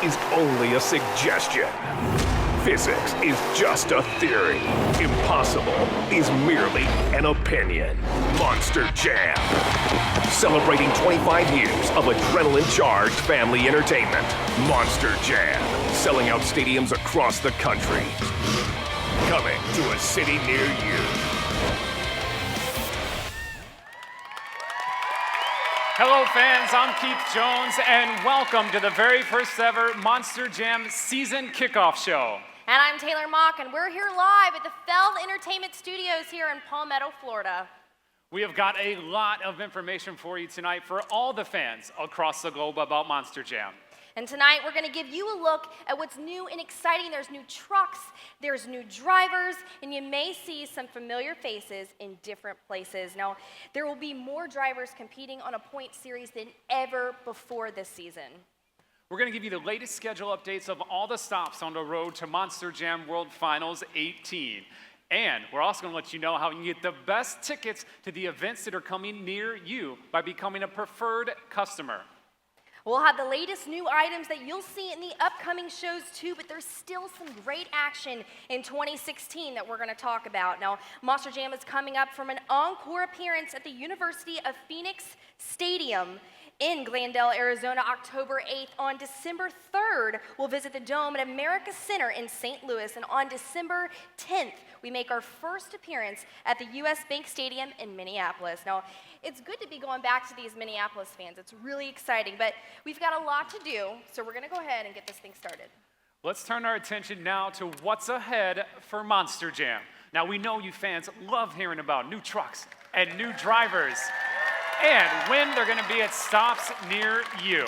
is only a suggestion. Physics is just a theory. Impossible is merely an opinion. Monster Jam. Celebrating 25 years of adrenaline-charged family entertainment. Monster Jam. Selling out stadiums across the country. Coming to a city near you. Hello fans, I'm Keith Jones and welcome to the very first ever Monster Jam Season Kickoff show. And I'm Taylor Mock and we're here live at the Feld Entertainment Studios here in Palmetto, Florida. We have got a lot of information for you tonight for all the fans across the globe about Monster Jam. And tonight we're going to give you a look at what's new and exciting. There's new trucks, there's new drivers, and you may see some familiar faces in different places. Now, there will be more drivers competing on a point series than ever before this season. We're going to give you the latest schedule updates of all the stops on the road to Monster Jam World Finals 18. And we're also going to let you know how you can get the best tickets to the events that are coming near you by becoming a preferred customer. We'll have the latest new items that you'll see in the upcoming shows too, but there's still some great action in 2016 that we're going to talk about. Now, Monster Jam is coming up from an encore appearance at the University of Phoenix Stadium in Glendale, Arizona, October 8th. On December 3rd, we'll visit the Dome at America Center in St. Louis. And on December 10th, we make our first appearance at the U.S. Bank Stadium in Minneapolis. Now, it's good to be going back to these Minneapolis fans. It's really exciting, but we've got a lot to do, so we're going to go ahead and get this thing started. Let's turn our attention now to what's ahead for Monster Jam. Now, we know you fans love hearing about new trucks and new drivers, and when they're going to be at stops near you.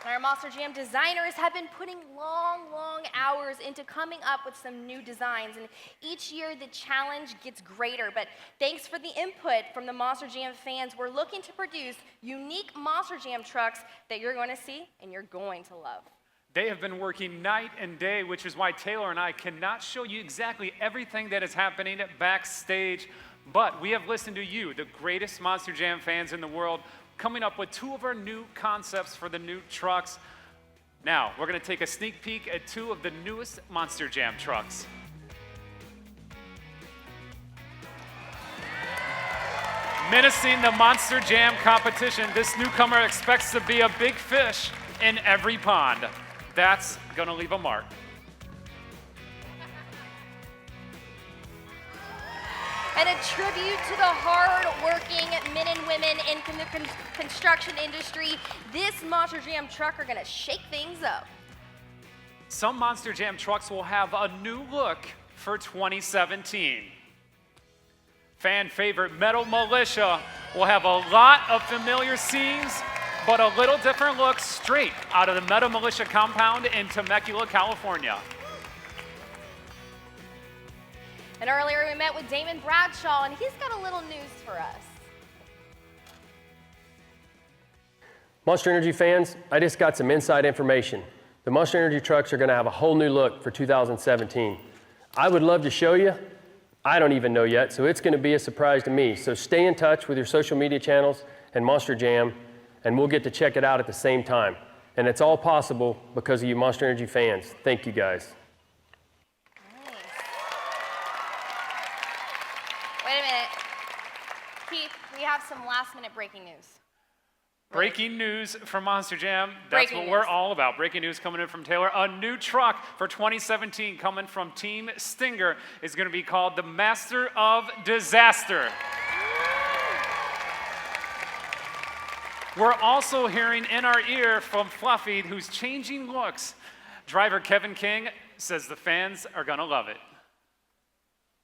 Our Monster Jam designers have been putting long hours into coming up with some new designs, and each year the challenge gets greater, but thanks for the input from the Monster Jam fans, we're looking to produce unique Monster Jam trucks that you're going to see and you're going to love. They have been working night and day, which is why Taylor and I cannot show you exactly everything that is happening backstage, but we have listened to you, the greatest Monster Jam fans in the world, coming up with two of our new concepts for the new trucks. Now, we're going to take a sneak peek at two of the newest Monster Jam trucks. Menacing the Monster Jam competition, this newcomer expects to be a big fish in every pond. That's going to leave a mark. And a tribute to the hard-working men and women in the construction industry, this Monster Jam truck are going to shake things up. Some Monster Jam trucks will have a new look for 2017. Fan favorite Metal Militia will have a lot of familiar scenes, but a little different look straight out of the Metal Militia compound in Temecula, California. And earlier we met with Damon Bradshaw, and he's got a little news for us. Monster Energy fans, I just got some inside information. The Monster Energy trucks are going to have a whole new look for 2017. I would love to show you. I don't even know yet, so it's going to be a surprise to me. So stay in touch with your social media channels and Monster Jam, and we'll get to check it out at the same time. And it's all possible because of you Monster Energy fans. Thank you guys. Wait a minute. Keith, we have some last-minute breaking news. Breaking news from Monster Jam. That's what we're all about. Breaking news coming in from Taylor. A new truck for 2017 coming from Team Slinger is going to be called the Master of Disaster. We're also hearing in our ear from Fluffy, who's changing looks. Driver Kevin King says the fans are going to love it.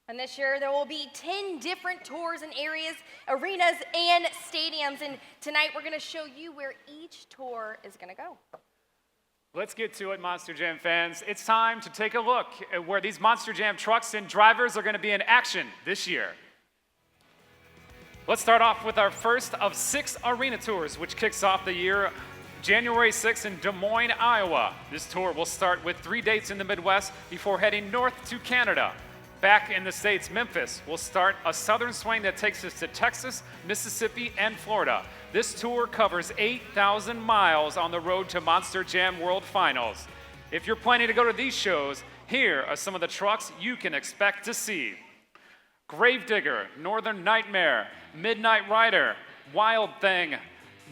And this year there will be 10 different tours in areas, arenas, and stadiums. And tonight we're going to show you where each tour is going to go. Let's get to it, Monster Jam fans. It's time to take a look at where these Monster Jam trucks and drivers are going to be in action this year. Let's start off with our first of 6 arena tours, which kicks off the year January 6th in Des Moines, Iowa. This tour will start with 3 dates in the Midwest before heading north to Canada. Back in the States, Memphis will start a southern swing that takes us to Texas, Mississippi, and Florida. This tour covers 8,000 miles on the road to Monster Jam World Finals. If you're planning to go to these shows, here are some of the trucks you can expect to see. Gravedigger, Northern Nightmare, Midnight Rider, Wild Thing,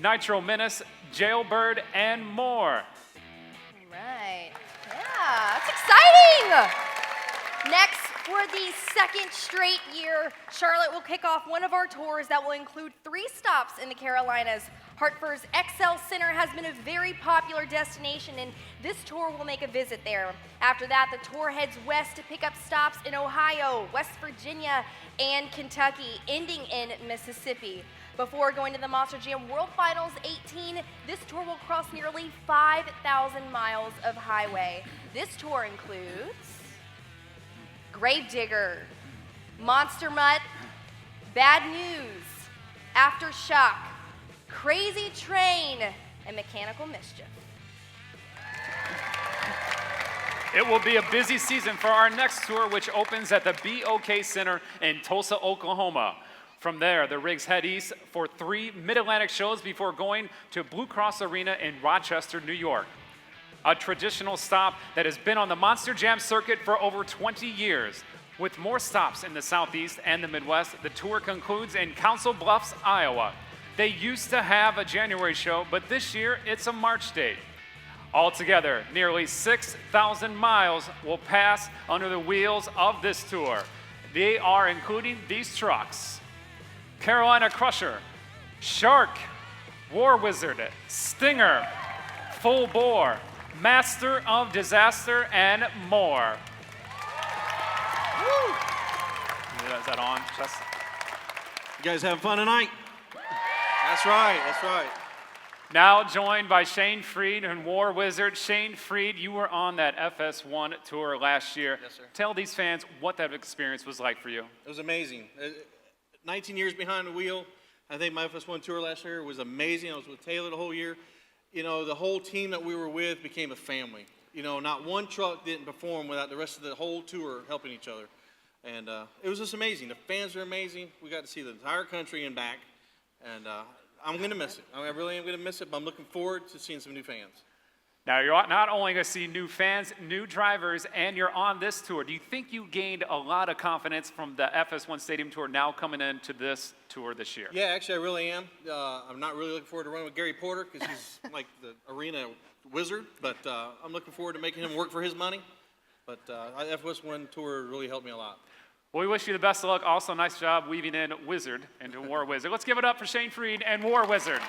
Nitro Menace, Jailbird, and more. All right. Yeah, that's exciting. Next, for the second straight year, Charlotte will kick off one of our tours that will include 3 stops in the Carolinas. Hartford's XL Center has been a very popular destination, and this tour will make a visit there. After that, the tour heads west to pick up stops in Ohio, West Virginia, and Kentucky, ending in Mississippi. Before going to the Monster Jam World Finals 18, this tour will cross nearly 5,000 miles of highway. This tour includes Gravedigger, Monster Mutt, Bad News, Aftershock, Crazy Train, and Mechanical Mischief. It will be a busy season for our next tour, which opens at the BOK Center in Tulsa, Oklahoma. From there, the rigs head east for 3 Mid-Atlantic shows before going to Blue Cross Arena in Rochester, New York. A traditional stop that has been on the Monster Jam circuit for over 20 years. With more stops in the Southeast and the Midwest, the tour concludes in Council Bluffs, Iowa. They used to have a January show, but this year it's a March date. Altogether, nearly 6,000 miles will pass under the wheels of this tour. They are including these trucks: Carolina Crusher, Shark, War Wizard, Stinger, Full Bore, Master of Disaster, and more. Woo. Is that on, Chess? You guys having fun tonight? That's right, that's right. Now joined by Shane Freed and War Wizard. Shane Freed, you were on that FS1 tour last year. Yes, sir. Tell these fans what that experience was like for you. It was amazing. 19 years behind the wheel. I think my FS1 tour last year was amazing. I was with Taylor the whole year. You know, the whole team that we were with became a family. You know, not one truck didn't perform without the rest of the whole tour helping each other. And it was just amazing. The fans are amazing. We got to see the entire country and back. And I'm going to miss it. I really am going to miss it, but I'm looking forward to seeing some new fans. Now, you're not only going to see new fans, new drivers, and you're on this tour. Do you think you gained a lot of confidence from the FS1 Stadium Tour now coming into this tour this year? Yeah, actually, I really am. I'm not really looking forward to running with Gary Porter because he's like the arena wizard, but I'm looking forward to making him work for his money. But FS1 Tour really helped me a lot. Well, we wish you the best of luck. Also, nice job weaving in Wizard into War Wizard. Let's give it up for Shane Freed and War Wizard.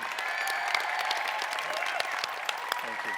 Thank you.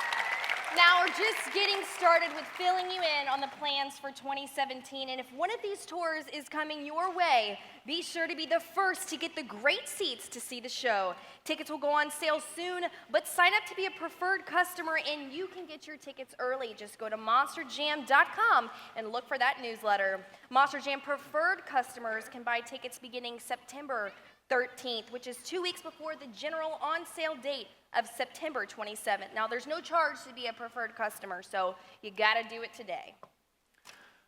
Now we're just getting started with filling you in on the plans for 2017, and if one of these tours is coming your way, be sure to be the first to get the great seats to see the show. Tickets will go on sale soon, but sign up to be a preferred customer and you can get your tickets early. Just go to monsterjam.com and look for that newsletter. Monster Jam preferred customers can buy tickets beginning September 13th, which is 2 weeks before the general on-sale date of September 27th. Now, there's no charge to be a preferred customer, so you gotta do it today.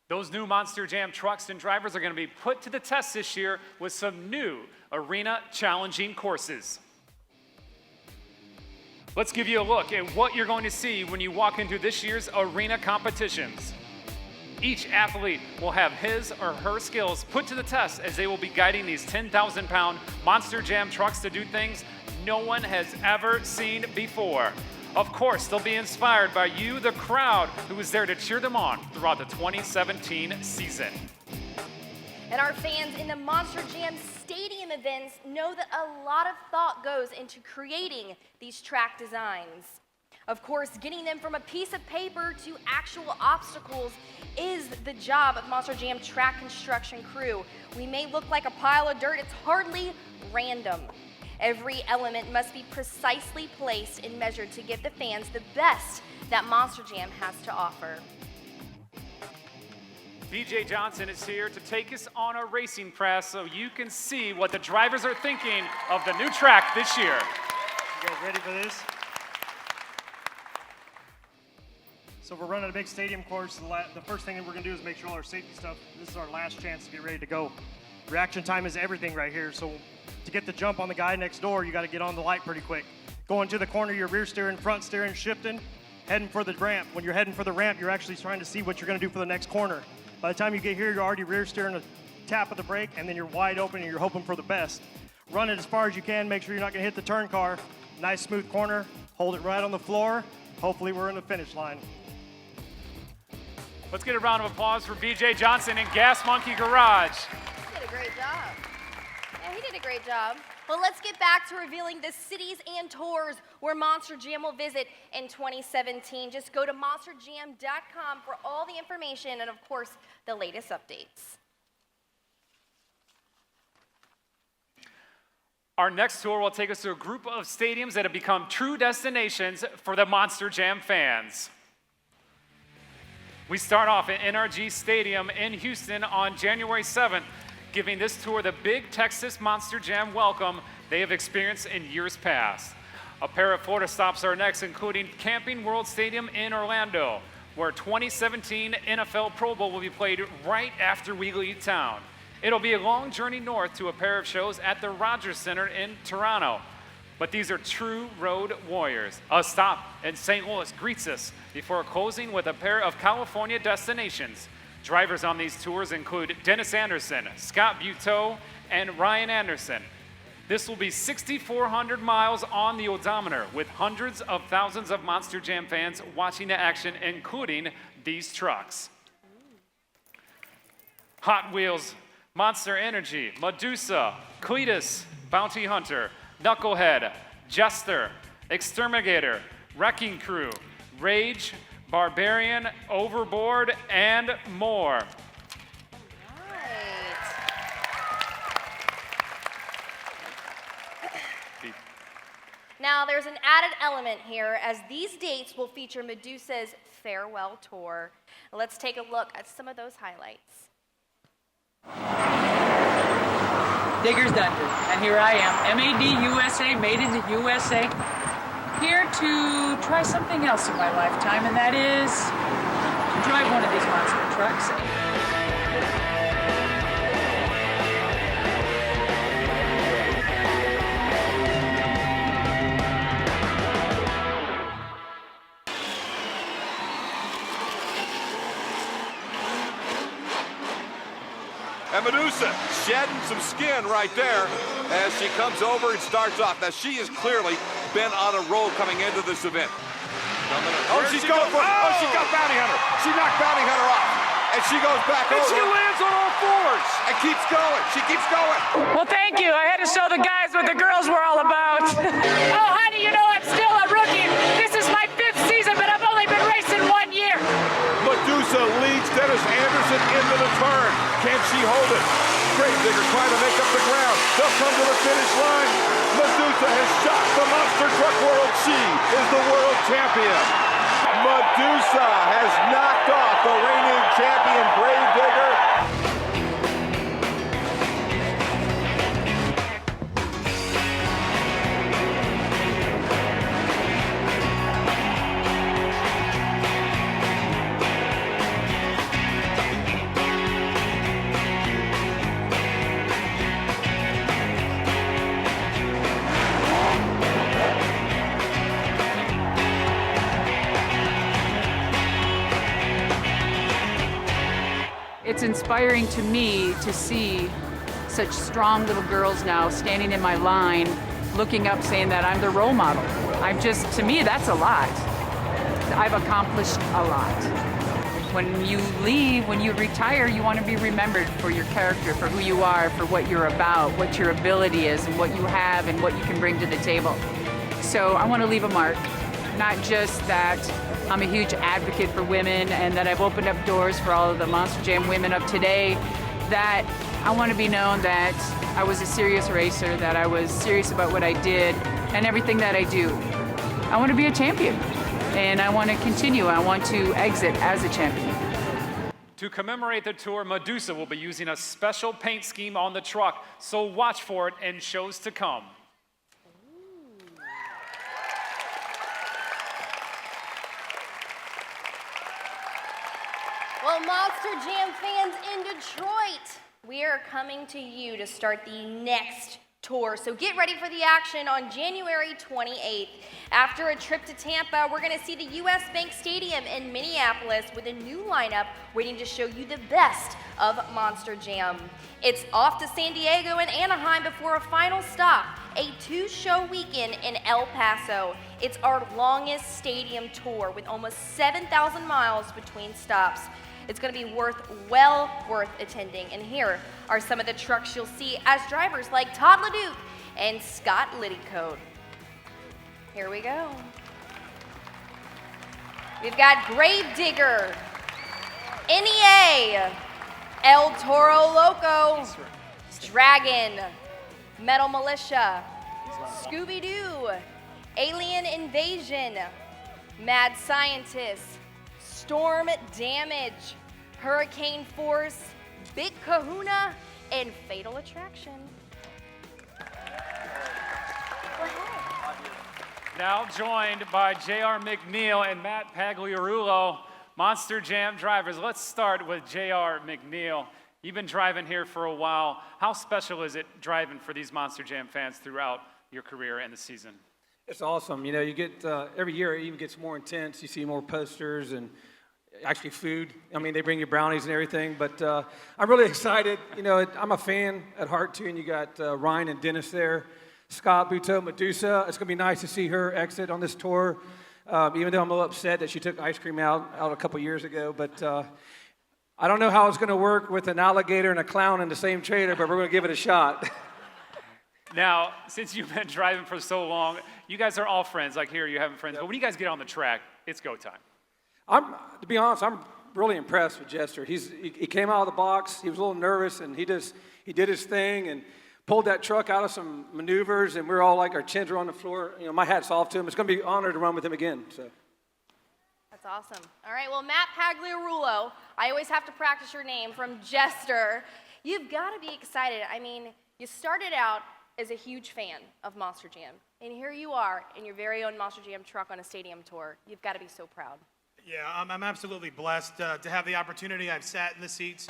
Those new Monster Jam trucks and drivers are going to be put to the test this year with some new arena challenging courses. Let's give you a look at what you're going to see when you walk into this year's arena competitions. Each athlete will have his or her skills put to the test as they will be guiding these 10,000-pound Monster Jam trucks to do things no one has ever seen before. Of course, they'll be inspired by you, the crowd, who is there to cheer them on throughout the 2017 season. And our fans in the Monster Jam Stadium events know that a lot of thought goes into creating these track designs. Of course, getting them from a piece of paper to actual obstacles is the job of Monster Jam track construction crew. We may look like a pile of dirt, it's hardly random. Every element must be precisely placed and measured to give the fans the best that Monster Jam has to offer. BJ Johnson is here to take us on a racing press so you can see what the drivers are thinking of the new track this year. You guys ready for this? So we're running a big stadium course. The first thing that we're going to do is make sure all our safety stuff, this is our last chance to get ready to go. Reaction time is everything right here. So to get the jump on the guy next door, you got to get on the light pretty quick. Going to the corner, you're rear steering, front steering, shifting, heading for the ramp. When you're heading for the ramp, you're actually trying to see what you're going to do for the next corner. By the time you get here, you're already rear steering a tap of the brake, and then you're wide open and you're hoping for the best. Run it as far as you can. Make sure you're not going to hit the turn car. Nice smooth corner. Hold it right on the floor. Hopefully we're in the finish line. Let's get a round of applause for BJ Johnson and Gas Monkey Garage. He did a great job. Yeah, he did a great job. Well, let's get back to revealing the cities and tours where Monster Jam will visit in 2017. Just go to monsterjam.com for all the information and, of course, the latest updates. Our next tour will take us to a group of stadiums that have become true destinations for the Monster Jam fans. We start off at NRG Stadium in Houston on January 7th, giving this tour the big Texas Monster Jam welcome they have experienced in years past. A pair of Florida stops are next, including Camping World Stadium in Orlando, where 2017 NFL Pro Bowl will be played right after we leave town. It'll be a long journey north to a pair of shows at the Rogers Center in Toronto. But these are true road warriors. A stop in St. Louis greets us before closing with a pair of California destinations. Drivers on these tours include Dennis Anderson, Scott Buteau, and Ryan Anderson. This will be 6,400 miles on the odometer, with hundreds of thousands of Monster Jam fans watching the action, including these trucks. Hot Wheels, Monster Energy, Medusa, Cletus, Bounty Hunter, Knucklehead, Jester, Exterminator, Wrecking Crew, Rage, Barbarian, Overboard, and more. Now, there's an added element here, as these dates will feature Medusa's farewell tour. Let's take a look at some of those highlights. Digger's Dungeon, and here I am, MAD USA, made in the USA, here to try something else in my lifetime, and that is to drive one of these monster trucks. And Medusa shedding some skin right there as she comes over and starts off. Now, she has clearly been on a roll coming into this event. Oh, she's going for it. Oh, she got Bounty Hunter. She knocked Bounty Hunter off. And she goes back over. And she lands on all fours. And keeps going. She keeps going. Well, thank you. I had to show the guys what the girls were all about. Oh, honey, you know I'm still a rookie. This is my 5th season, but I've only been racing 1 year. Medusa leads Dennis Anderson into the turn. Can she hold it? Gravedigger trying to make up the ground. They'll come to the finish line. Medusa has shot the Monster Truck World. She is the world champion. Medusa has knocked off the reigning champion Gravedigger. It's inspiring to me to see such strong little girls now standing in my line, looking up saying that I'm the role model. To me, that's a lot. I've accomplished a lot. When you leave, when you retire, you want to be remembered for your character, for who you are, for what you're about, what your ability is, and what you have, and what you can bring to the table. So I want to leave a mark, not just that I'm a huge advocate for women and that I've opened up doors for all of the Monster Jam women of today, that I want to be known that I was a serious racer, that I was serious about what I did and everything that I do. I want to be a champion, and I want to continue. I want to exit as a champion. To commemorate the tour, Medusa will be using a special paint scheme on the truck, so watch for it in shows to come. Well, Monster Jam fans in Detroit, we are coming to you to start the next tour. So get ready for the action on January 28th. After a trip to Tampa, we're going to see the US Bank Stadium in Minneapolis with a new lineup waiting to show you the best of Monster Jam. It's off to San Diego and Anaheim before a final stop, a 2-show weekend in El Paso. It's our longest stadium tour with almost 7,000 miles between stops. It's going to be well worth attending. And here are some of the trucks you'll see as drivers like Todd LeDuc and Scott Liddycoat. Here we go. We've got Gravedigger, NEA, El Toro Loco, Dragon, Metal Militia, Scooby-Doo, Alien Invasion, Mad Scientist, Storm Damage, Hurricane Force, Big Kahuna, and Fatal Attraction. Go ahead. Now joined by J.R. McNeil and Matt Pagliarulo, Monster Jam drivers. Let's start with J.R. McNeil. You've been driving here for a while. How special is it driving for these Monster Jam fans throughout your career and the season? It's awesome. You know, you get, every year it even gets more intense. You see more posters and actually food. I mean, they bring you brownies and everything, but I'm really excited. You know, I'm a fan at heart too, and you got Ryan and Dennis there. Scott, Buto, Medusa. It's going to be nice to see her exit on this tour, even though I'm a little upset that she took ice cream out a couple years ago, but I don't know how it's going to work with an alligator and a clown in the same trailer, but we're going to give it a shot. Now, since you've been driving for so long, you guys are all friends. Like here, you're having friends. But when you guys get on the track, it's go time. To be honest, I'm really impressed with Jester. He came out of the box. He was a little nervous, and he did his thing and pulled that truck out of some maneuvers, and we're all like our chins are on the floor. You know, my hat's off to him. It's going to be an honor to run with him again. So. That's awesome. All right, well, Matt Pagliarulo, I always have to practice your name, from Jester. You've got to be excited. I mean, you started out as a huge fan of Monster Jam, and here you are in your very own Monster Jam truck on a stadium tour. You've got to be so proud. Yeah, I'm absolutely blessed to have the opportunity. I've sat in the seats,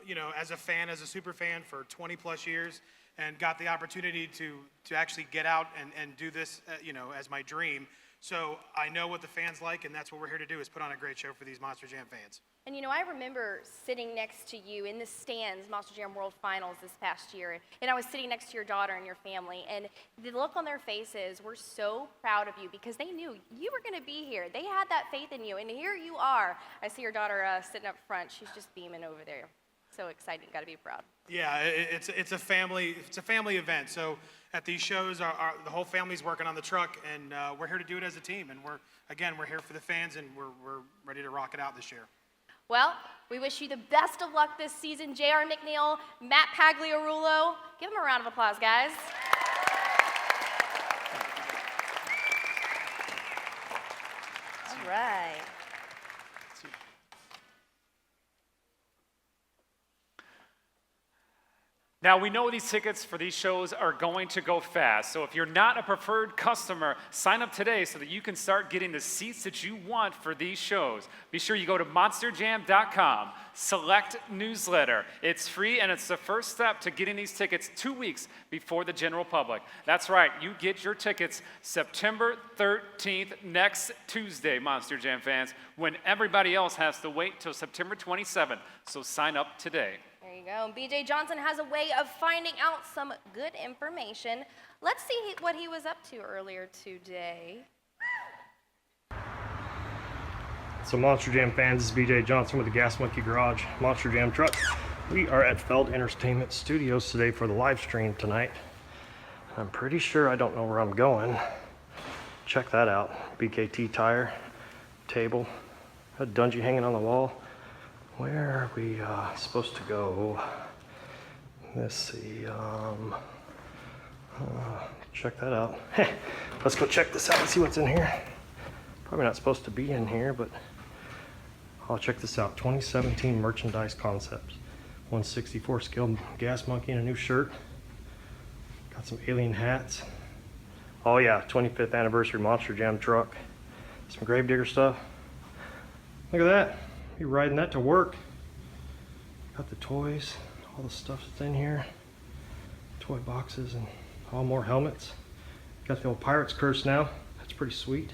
you know, as a fan, as a super fan for 20 plus years, and got the opportunity to actually get out and do this, you know, as my dream. So I know what the fans like, and that's what we're here to do, is put on a great show for these Monster Jam fans. And you know, I remember sitting next to you in the stands, Monster Jam World Finals this past year, and I was sitting next to your daughter and your family, and the look on their faces were so proud of you because they knew you were going to be here. They had that faith in you, and here you are. I see your daughter sitting up front. She's just beaming over there. So exciting. Got to be proud. Yeah, it's a family event. So at these shows, the whole family's working on the truck, and we're here to do it as a team. And we're here for the fans, and we're ready to rock it out this year. Well, we wish you the best of luck this season, J.R. McNeil, Matt Pagliarulo. Give them a round of applause, guys. All right. Now, we know these tickets for these shows are going to go fast, so if you're not a preferred customer, sign up today so that you can start getting the seats that you want for these shows. Be sure you go to monsterjam.com, select newsletter. It's free, and it's the first step to getting these tickets 2 weeks before the general public. That's right, you get your tickets September 13th, next Tuesday, Monster Jam fans, when everybody else has to wait till September 27th, so sign up today. There you go. BJ Johnson has a way of finding out some good information. Let's see what he was up to earlier today. So Monster Jam fans, this is BJ Johnson with the Gas Monkey Garage Monster Jam truck. We are at Feld Entertainment Studios today for the live stream tonight. I'm pretty sure I don't know where I'm going. Check that out. BKT tire, table, a Dungy hanging on the wall. Where are we supposed to go? Let's see. Check that out. Let's go check this out and see what's in here. Probably not supposed to be in here, but I'll check this out. 2017 merchandise concepts. 164 scale Gas Monkey and a new shirt. Got some alien hats. Oh yeah, 25th anniversary Monster Jam truck. Some Gravedigger stuff. Look at that. Be riding that to work. Got the toys, all the stuff that's in here. Toy boxes and all more helmets. Got the old Pirate's Curse now. That's pretty sweet.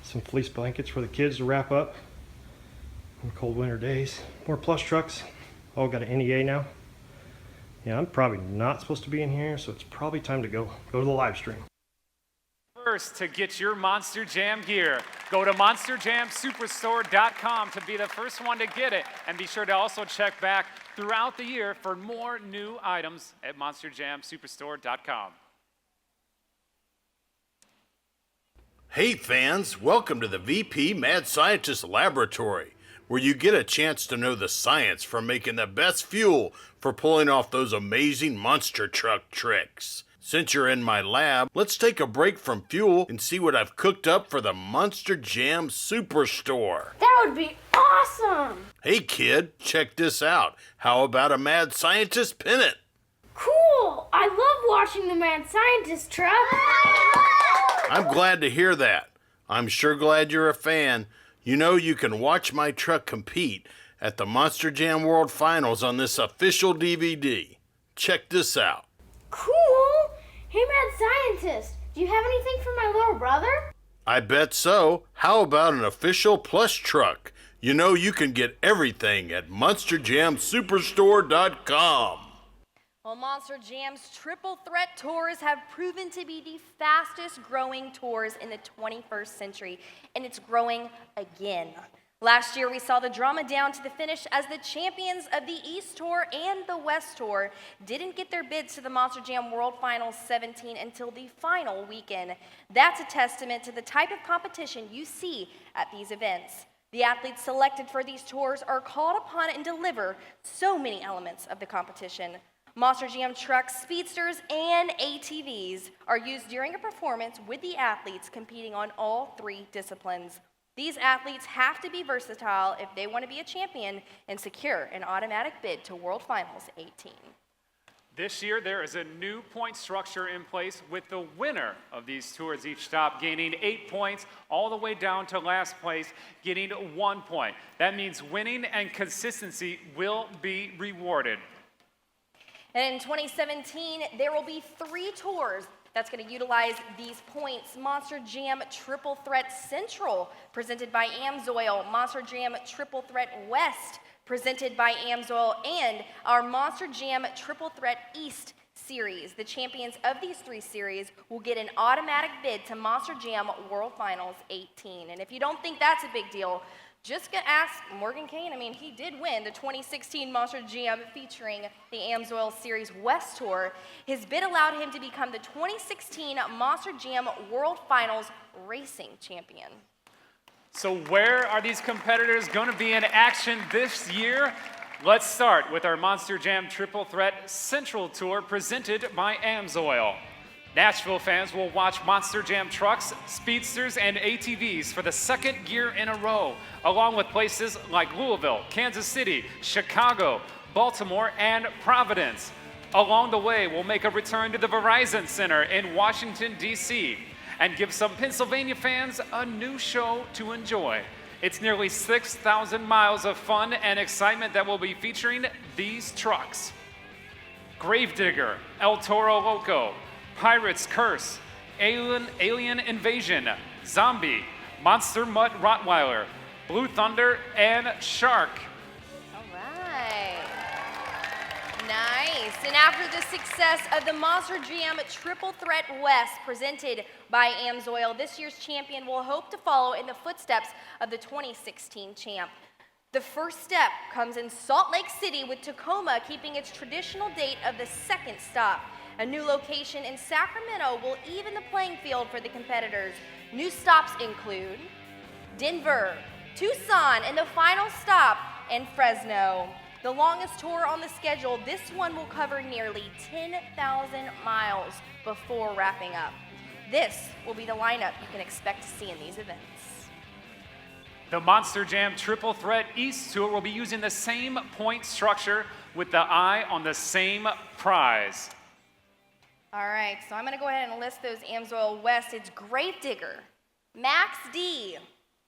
Some fleece blankets for the kids to wrap up in cold winter days. More plush trucks. All got an NEA now. Yeah, I'm probably not supposed to be in here, so it's probably time to go to the live stream. First, to get your Monster Jam gear, go to monsterjamsuperstore.com to be the first one to get it, and be sure to also check back throughout the year for more new items at monsterjamsuperstore.com. Hey fans, welcome to the VP Mad Scientist Laboratory, where you get a chance to know the science for making the best fuel for pulling off those amazing monster truck tricks. Since you're in my lab, let's take a break from fuel and see what I've cooked up for the Monster Jam Superstore. That would be awesome! Hey kid, check this out. How about a Mad Scientist pennant? Cool! I love watching the Mad Scientist truck. I'm glad to hear that. I'm sure glad you're a fan. You know you can watch my truck compete at the Monster Jam World Finals on this official DVD. Check this out. Cool! Hey, Mad Scientist, do you have anything for my little brother? I bet so. How about an official plush truck? You know you can get everything at monsterjamsuperstore.com. Well, Monster Jam's Triple Threat Tours have proven to be the fastest growing tours in the 21st century, and it's growing again. Last year, we saw the drama down to the finish as the champions of the East Tour and the West Tour didn't get their bids to the Monster Jam World Finals 17 until the final weekend. That's a testament to the type of competition you see at these events. The athletes selected for these tours are called upon and deliver so many elements of the competition. Monster Jam trucks, speedsters, and ATVs are used during a performance with the athletes competing on all three disciplines. These athletes have to be versatile if they want to be a champion and secure an automatic bid to World Finals 18. This year, there is a new point structure in place with the winner of these tours each stop gaining 8 points all the way down to last place getting 1 point. That means winning and consistency will be rewarded. And in 2017, there will be 3 tours that's going to utilize these points. Monster Jam Triple Threat Central, presented by AMSOIL, Monster Jam Triple Threat West, presented by AMSOIL, and our Monster Jam Triple Threat East series. The champions of these 3 series will get an automatic bid to Monster Jam World Finals 18. And if you don't think that's a big deal, just gonna ask Morgan Kane. I mean, he did win the 2016 Monster Jam featuring the AMSOIL Series West Tour. His bid allowed him to become the 2016 Monster Jam World Finals Racing Champion. So where are these competitors going to be in action this year? Let's start with our Monster Jam Triple Threat Central Tour presented by AMSOIL. Nashville fans will watch Monster Jam trucks, speedsters, and ATVs for the 2nd year in a row, along with places like Louisville, Kansas City, Chicago, Baltimore, and Providence. Along the way, we'll make a return to the Verizon Center in Washington, D.C., and give some Pennsylvania fans a new show to enjoy. It's nearly 6,000 miles of fun and excitement that will be featuring these trucks: Gravedigger, El Toro Loco, Pirate's Curse, Alien Invasion, Zombie, Monster Mutt Rottweiler, Blue Thunder, and Shark. All right. Nice. And after the success of the Monster Jam Triple Threat West presented by AMSOIL, this year's champion will hope to follow in the footsteps of the 2016 champ. The first step comes in Salt Lake City, with Tacoma keeping its traditional date of the 2nd stop. A new location in Sacramento will even the playing field for the competitors. New stops include Denver, Tucson, and the final stop in Fresno. The longest tour on the schedule, this one will cover nearly 10,000 miles before wrapping up. This will be the lineup you can expect to see in these events. The Monster Jam Triple Threat East Tour will be using the same point structure with the eye on the same prize. All right, so I'm going to go ahead and list those AMSOIL West. It's Gravedigger, Max D,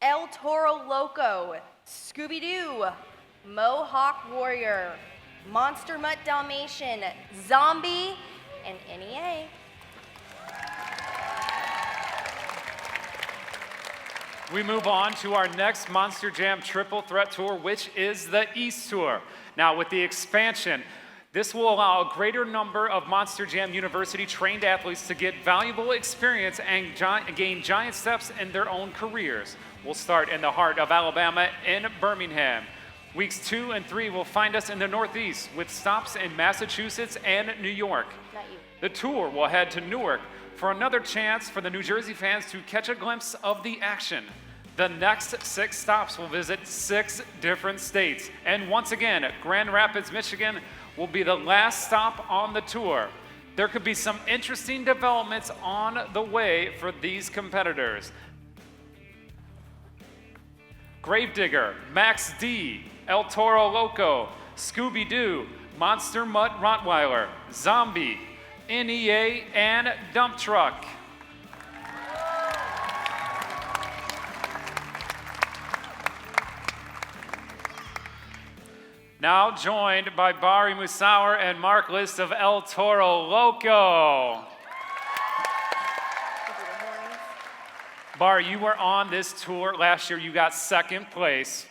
El Toro Loco, Scooby-Doo, Mohawk Warrior, Monster Mutt Dalmatian, Zombie, and NEA. We move on to our next Monster Jam Triple Threat Tour, which is the East Tour. Now, with the expansion, this will allow a greater number of Monster Jam University trained athletes to get valuable experience and gain giant steps in their own careers. We'll start in the heart of Alabama in Birmingham. Weeks 2 and 3 will find us in the Northeast with stops in Massachusetts and New York. The tour will head to Newark for another chance for the New Jersey fans to catch a glimpse of the action. The next 6 stops will visit 6 different states. And once again, Grand Rapids, Michigan will be the last stop on the tour. There could be some interesting developments on the way for these competitors. Gravedigger, Max D, El Toro Loco, Scooby-Doo, Monster Mutt Rottweiler, Zombie, NEA, and Dump Truck. Now joined by Bari Musauer and Mark List of El Toro Loco. Bar, you were on this tour last year. You got 2nd place.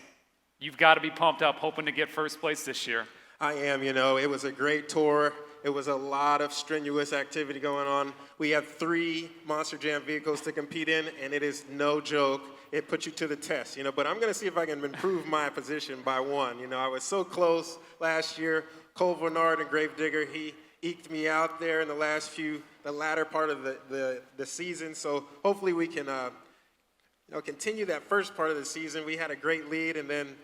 You've got to be pumped up, hoping to get 1st place this year. I am, it was a great tour. It was a lot of strenuous activity going on. We had 3 Monster Jam vehicles to compete in, and it is no joke. It puts you to the test, but I'm going to see if I can improve my position by 1. I was so close last year. Cole Bernard and Gravedigger, he eked me out there in the latter part of the season. So hopefully we can, continue that first part of the season. We had a great lead, and then,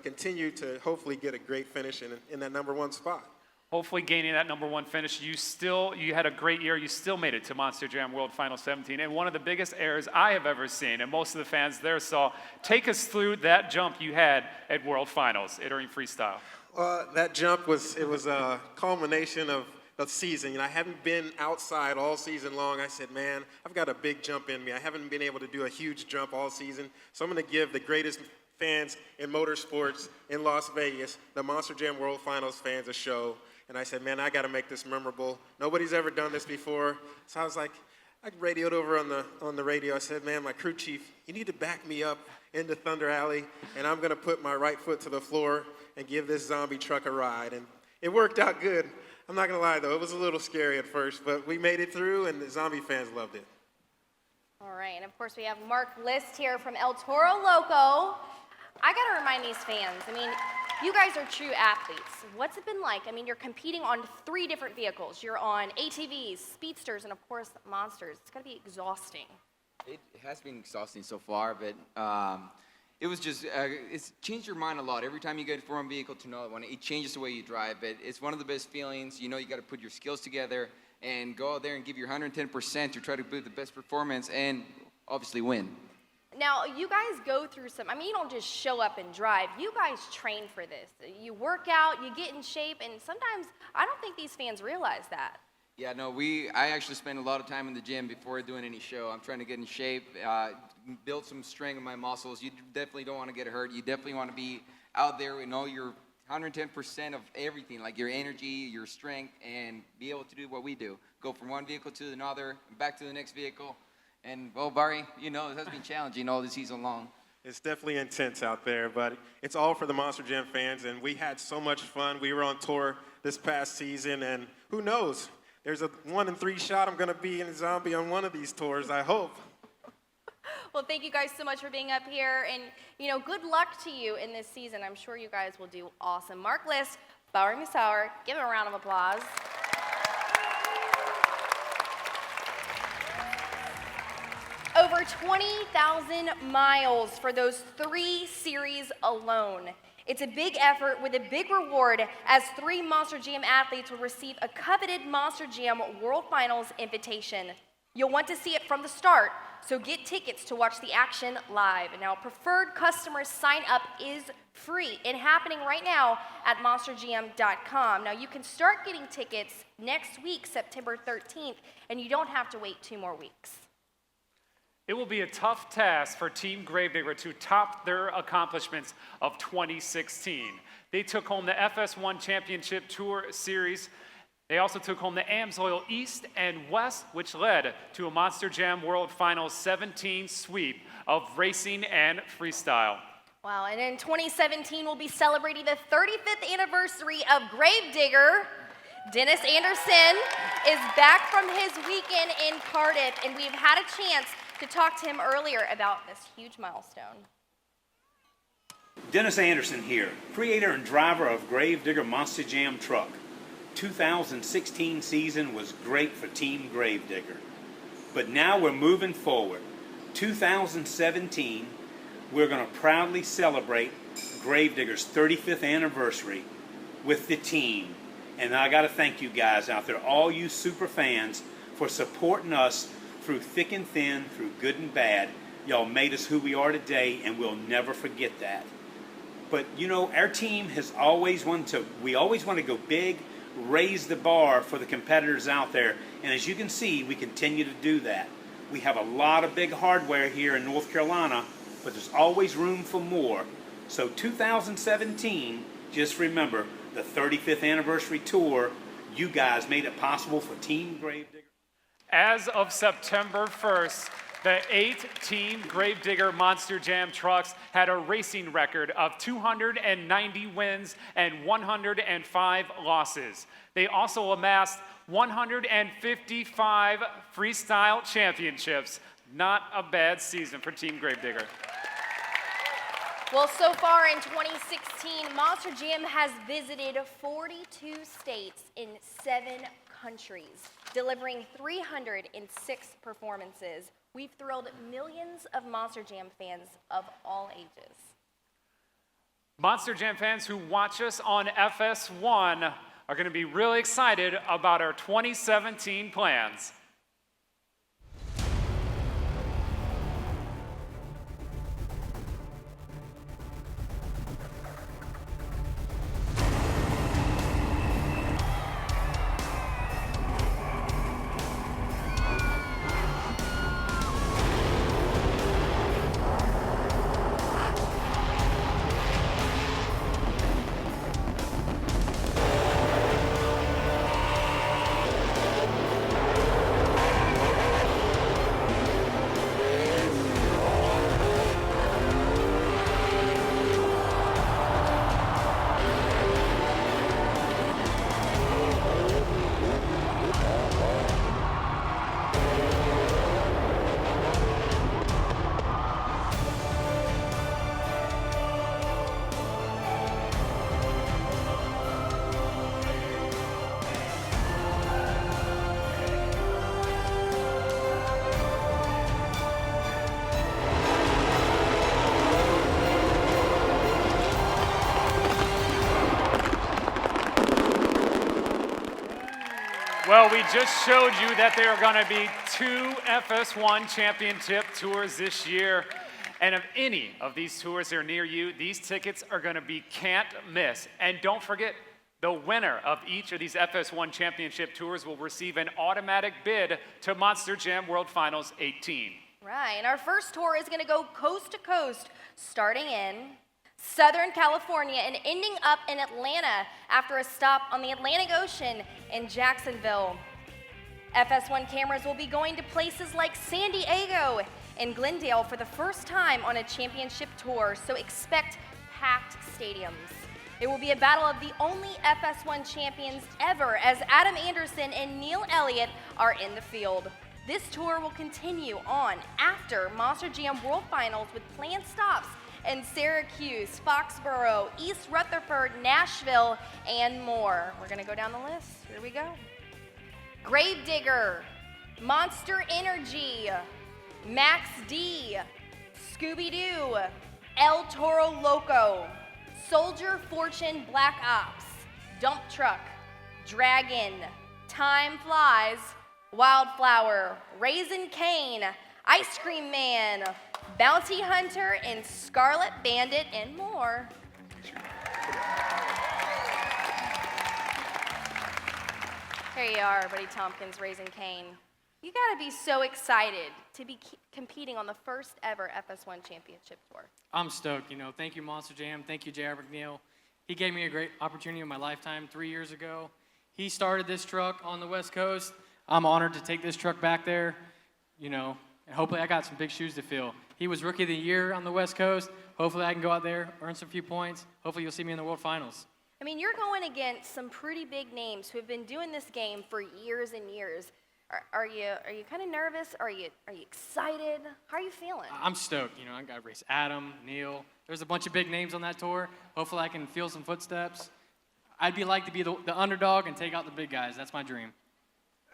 continue to hopefully get a great finish in that number 1 spot. Hopefully gaining that number 1 finish. You had a great year. You still made it to Monster Jam World Final 17. And one of the biggest errors I have ever seen, and most of the fans there saw, take us through that jump you had at World Finals during freestyle. That jump was a culmination of the season. I haven't been outside all season long. I said, man, I've got a big jump in me. I haven't been able to do a huge jump all season. So I'm going to give the greatest fans in motorsports in Las Vegas, the Monster Jam World Finals fans, a show. And I said, man, I got to make this memorable. Nobody's ever done this before. So I was like, I radioed over on the radio. I said, man, my crew chief, you need to back me up into Thunder Alley, and I'm going to put my right foot to the floor and give this zombie truck a ride. And it worked out good. I'm not going to lie, though. It was a little scary at first, but we made it through, and the zombie fans loved it. All right, and of course we have Mark List here from El Toro Loco. I got to remind these fans, you guys are true athletes. What's it been like? You're competing on 3 different vehicles. You're on ATVs, speedsters, and of course, monsters. It's gotta be exhausting. It has been exhausting so far, but it was just, it's changed your mind a lot. Every time you get from one vehicle to another one, it changes the way you drive. But it's one of the best feelings. You gotta put your skills together and go out there and give your 110% to try to put the best performance and obviously win. Now, you guys go through you don't just show up and drive. You guys train for this. You work out, you get in shape, and sometimes I don't think these fans realize that. Yeah, no, I actually spend a lot of time in the gym before doing any show. I'm trying to get in shape, build some strength in my muscles. You definitely don't want to get hurt. You definitely want to be out there with all your 110% of everything, like your energy, your strength, and be able to do what we do. Go from one vehicle to another, back to the next vehicle. And, well, Barry, it has been challenging all the season long. It's definitely intense out there, but it's all for the Monster Jam fans, and we had so much fun. We were on tour this past season, and who knows? There's a 1 in 3 shot I'm going to be in a zombie on one of these tours, I hope. Well, thank you guys so much for being up here, and, good luck to you in this season. I'm sure you guys will do awesome. Mark List, Bauer Musauer, give him a round of applause. Over 20,000 miles for those 3 series alone. It's a big effort with a big reward as 3 Monster Jam athletes will receive a coveted Monster Jam World Finals invitation. You'll want to see it from the start, so get tickets to watch the action live. Now, preferred customers sign up is free and happening right now at monsterjam.com. Now, you can start getting tickets next week, September 13th, and you don't have to wait 2 more weeks. It will be a tough task for Team Gravedigger to top their accomplishments of 2016. They took home the FS1 Championship Tour Series. They also took home the AMSOIL East and West, which led to a Monster Jam World Finals 17 sweep of racing and freestyle. Wow, and in 2017, we'll be celebrating the 35th anniversary of Gravedigger. Dennis Anderson is back from his weekend in Cardiff, and we've had a chance to talk to him earlier about this huge milestone. Dennis Anderson here, creator and driver of Gravedigger Monster Jam Truck. 2016 season was great for Team Gravedigger. But now we're moving forward. 2017, we're going to proudly celebrate Gravedigger's 35th anniversary with the team. And I got to thank you guys out there, all you super fans, for supporting us through thick and thin, through good and bad. Y'all made us who we are today, and we'll never forget that. But you know, our team has always we always want to go big, raise the bar for the competitors out there. And as you can see, we continue to do that. We have a lot of big hardware here in North Carolina, but there's always room for more. So 2017, just remember, the 35th anniversary tour, you guys made it possible for Team Gravedigger. As of September 1st, the 8 Team Gravedigger Monster Jam trucks had a racing record of 290 wins and 105 losses. They also amassed 155 freestyle championships. Not a bad season for Team Gravedigger. Well, so far in 2016, Monster Jam has visited 42 states in 7 countries, delivering 306 performances. We've thrilled millions of Monster Jam fans of all ages. Monster Jam fans who watch us on FS1 are going to be really excited about our 2017 plans. Well, we just showed you that there are going to be 2 FS1 championship tours this year. And if any of these tours are near you, these tickets are going to be can't miss. And don't forget, the winner of each of these FS1 championship tours will receive an automatic bid to Monster Jam World Finals 18. Right, and our first tour is going to go coast to coast, starting in Southern California and ending up in Atlanta after a stop on the Atlantic Ocean in Jacksonville. FS1 cameras will be going to places like San Diego and Glendale for the first time on a championship tour, so expect packed stadiums. It will be a battle of the only FS1 champions ever, as Adam Anderson and Neil Elliott are in the field. This tour will continue on after Monster Jam World Finals with planned stops in Syracuse, Foxborough, East Rutherford, Nashville, and more. We're gonna go down the list. Here we go. Gravedigger, Monster Energy, Max D, Scooby-Doo, El Toro Loco, Soldier Fortune Black Ops, Dump Truck, Dragon, Time Flies, Wildflower, Raisin Cane, Ice Cream Man, Bounty Hunter, and Scarlet Bandit, and more. Here you are, Buddy Tompkins, Raisin Cane. You gotta be so excited to be competing on the first ever FS1 Championship Tour. I'm stoked, thank you Monster Jam, thank you J.R. McNeil. He gave me a great opportunity in my lifetime 3 years ago. He started this truck on the West Coast. I'm honored to take this truck back there, and hopefully I got some big shoes to fill. He was Rookie of the Year on the West Coast. Hopefully I can go out there, earn some few points. Hopefully you'll see me in the World Finals. I mean, you're going against some pretty big names who have been doing this game for years and years. Are you kind of nervous? Are you excited? How are you feeling? I'm stoked. I got to race Adam, Neil. There's a bunch of big names on that tour. Hopefully I can feel some footsteps. I'd like to be the underdog and take out the big guys. That's my dream.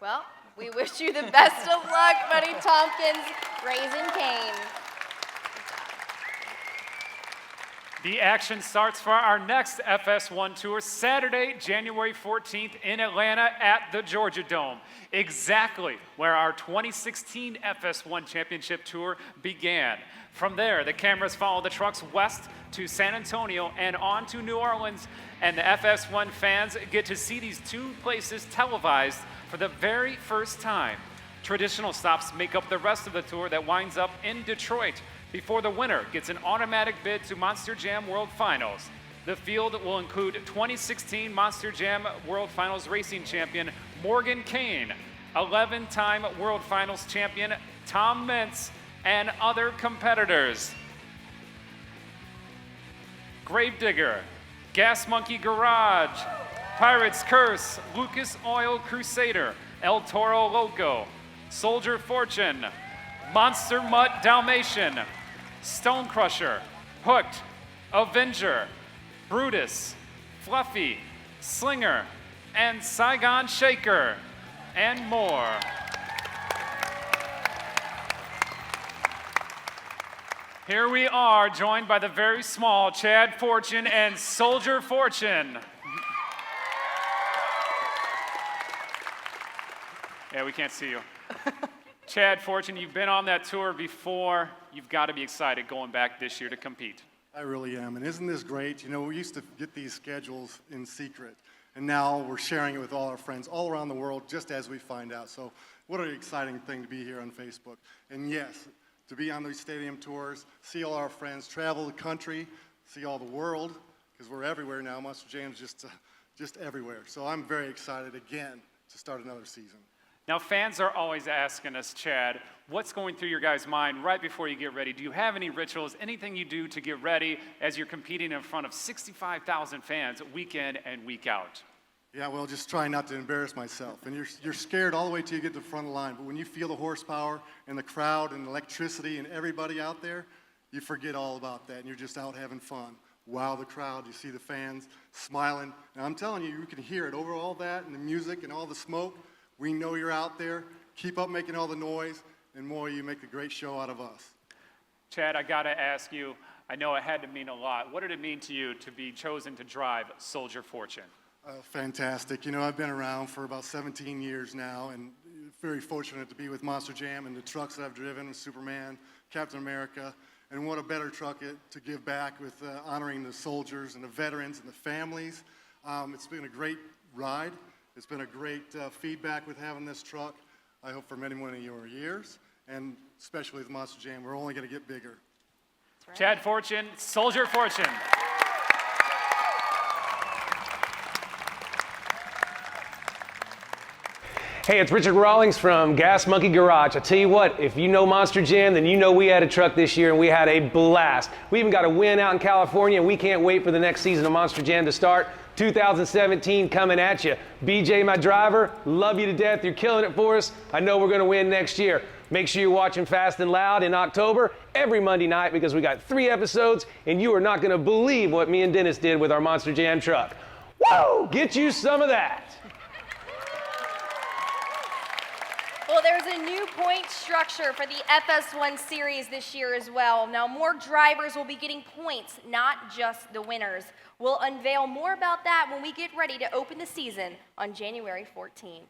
Well, we wish you the best of luck, Buddy Tompkins, Raising Cane. The action starts for our next FS1 Tour Saturday, January 14th in Atlanta at the Georgia Dome, exactly where our 2016 FS1 Championship Tour began. From there, the cameras follow the trucks west to San Antonio and on to New Orleans, and the FS1 fans get to see these two places televised for the very first time. Traditional stops make up the rest of the tour that winds up in Detroit, before the winner gets an automatic bid to Monster Jam World Finals. The field will include 2016 Monster Jam World Finals racing champion Morgan Kane, 11-time World Finals champion Tom Mintz, and other competitors. Gravedigger, Gas Monkey Garage, Pirate's Curse, Lucas Oil Crusader, El Toro Loco, Soldier Fortune, Monster Mutt Dalmatian, Stone Crusher, Hooked, Avenger, Brutus, Fluffy, Slinger, and Saigon Shaker, and more. Here we are, joined by the very small Chad Fortune and Soldier Fortune. Yeah, we can't see you. Chad Fortune, you've been on that tour before. You've got to be excited going back this year to compete. I really am, and isn't this great? We used to get these schedules in secret, and now we're sharing it with all our friends all around the world just as we find out. So what an exciting thing to be here on Facebook. And yes, to be on these stadium tours, see all our friends, travel the country, see all the world, because we're everywhere now. Monster Jam's just everywhere. So I'm very excited again to start another season. Now, fans are always asking us, Chad, what's going through your guys' mind right before you get ready? Do you have any rituals, anything you do to get ready as you're competing in front of 65,000 fans week in and week out? Yeah, well, just try not to embarrass myself. And you're scared all the way till you get to the front of the line. But when you feel the horsepower and the crowd and the electricity and everybody out there, you forget all about that, and you're just out having fun. Wow, the crowd, you see the fans smiling. And I'm telling you, you can hear it over all that and the music and all the smoke. We know you're out there. Keep up making all the noise, and more, you make a great show out of us. Chad, I got to ask you, I know it had to mean a lot. What did it mean to you to be chosen to drive Soldier Fortune? Fantastic. I've been around for about 17 years now, and very fortunate to be with Monster Jam and the trucks that I've driven, Superman, Captain America, and what a better truck to give back with honoring the soldiers and the veterans and the families. It's been a great ride. It's been a great feedback with having this truck. I hope for many, many more years, and especially with Monster Jam, we're only going to get bigger. Right. Chad Fortune, Soldier Fortune. Hey, it's Richard Rawlings from Gas Monkey Garage. I tell you what, if you know Monster Jam, then you know we had a truck this year and we had a blast. We even got a win out in California, and we can't wait for the next season of Monster Jam to start. 2017 coming at you. BJ, my driver, love you to death. You're killing it for us. I know we're going to win next year. Make sure you're watching Fast and Loud in October every Monday night, because we got 3 episodes, and you are not going to believe what me and Dennis did with our Monster Jam truck. Woo! Get you some of that. Well, there's a new point structure for the FS1 series this year as well. Now, more drivers will be getting points, not just the winners. We'll unveil more about that when we get ready to open the season on January 14th.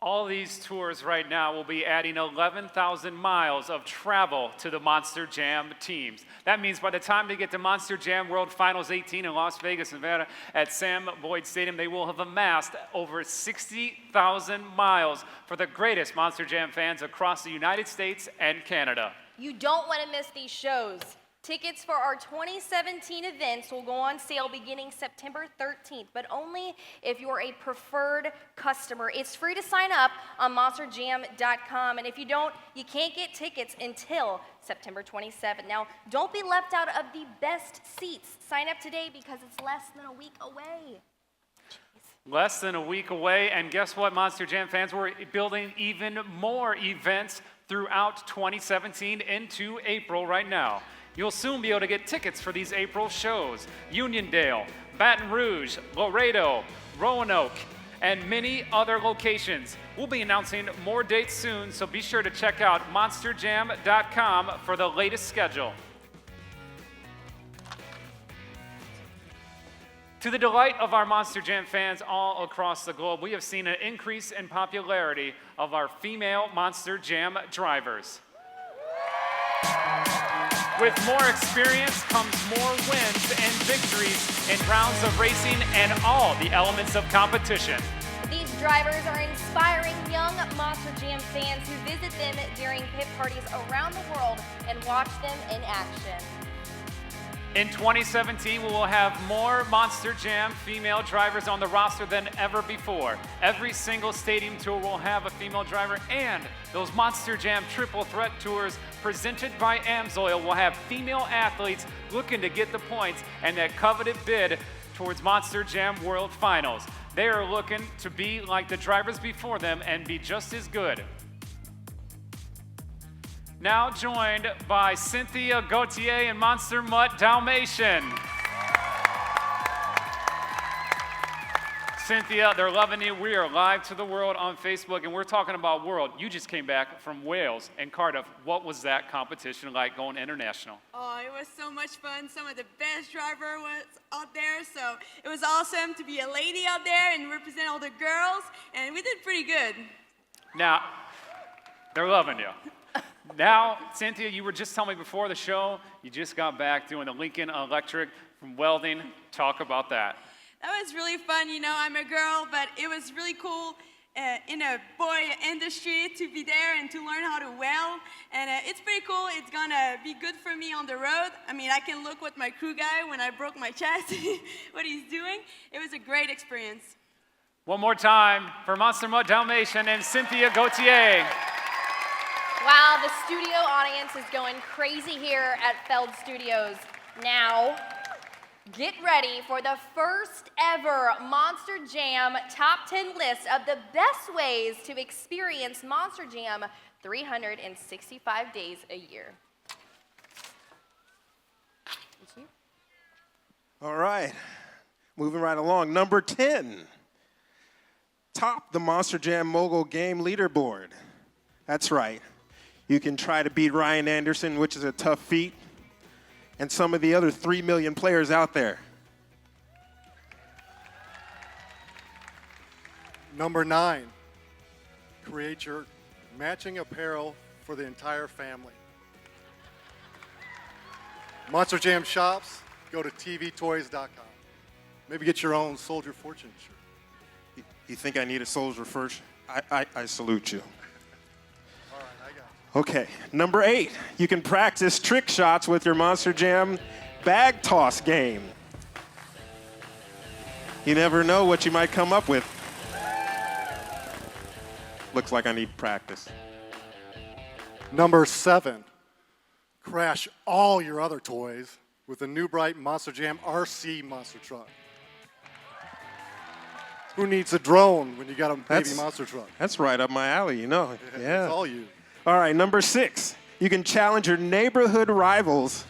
All these tours right now will be adding 11,000 miles of travel to the Monster Jam teams. That means by the time they get to Monster Jam World Finals 18 in Las Vegas, Nevada at Sam Boyd Stadium, they will have amassed over 60,000 miles for the greatest Monster Jam fans across the United States and Canada. You don't want to miss these shows. Tickets for our 2017 events will go on sale beginning September 13th, but only if you're a preferred customer. It's free to sign up on monsterjam.com, and if you don't, you can't get tickets until September 27th. Now, don't be left out of the best seats. Sign up today because it's less than a week away. Less than a week away, and guess what, Monster Jam fans? We're building even more events throughout 2017 into April right now. You'll soon be able to get tickets for these April shows. Uniondale, Baton Rouge, Laredo, Roanoke, and many other locations. We'll be announcing more dates soon, so be sure to check out monsterjam.com for the latest schedule. To the delight of our Monster Jam fans all across the globe, we have seen an increase in popularity of our female Monster Jam drivers. With more experience comes more wins and victories in rounds of racing and all the elements of competition. These drivers are inspiring young Monster Jam fans who visit them during pit parties around the world and watch them in action. In 2017, we will have more Monster Jam female drivers on the roster than ever before. Every single stadium tour will have a female driver, and those Monster Jam Triple Threat Tours presented by AMSOIL will have female athletes looking to get the points and that coveted bid towards Monster Jam World Finals. They are looking to be like the drivers before them and be just as good. Now joined by Cynthia Gauthier and Monster Mutt Dalmatian. Cynthia, they're loving you. We are live to the world on Facebook, and we're talking about world. You just came back from Wales and Cardiff. What was that competition like going international? Oh, it was so much fun. Some of the best driver was out there, so it was awesome to be a lady out there and represent all the girls, and we did pretty good. Now, they're loving you. Now, Cynthia, you were just telling me before the show, you just got back doing the Lincoln Electric from welding. Talk about that. That was really fun. You know, I'm a girl, but it was really cool in a boy industry to be there and to learn how to weld. And it's pretty cool. It's gonna be good for me on the road. I mean, I can look with my crew guy when I broke my chassis, what he's doing. It was a great experience. One more time for Monster Mutt Dalmatian and Cynthia Gauthier. Wow, the studio audience is going crazy here at Feld Studios. Now, get ready for the first ever Monster Jam Top 10 list of the best ways to experience Monster Jam 365 days a year. All right, moving right along. Number 10, top the Monster Jam Mogul Game Leaderboard. That's right. You can try to beat Ryan Anderson, which is a tough feat, and some of the other 3 million players out there. Number 9, create your matching apparel for the entire family. Monster Jam shops, go to tvtoys.com. Maybe get your own Soldier Fortune shirt. You think I need a Soldier first? I salute you. Okay, number 8, you can practice trick shots with your Monster Jam bag toss game. You never know what you might come up with. Looks like I need practice. Number 7, crash all your other toys with the new bright Monster Jam RC monster truck. Who needs a drone when you got a baby monster truck? That's right up my alley, you know. Yeah. It's all you. All right, number 6, you can challenge your neighborhood rivals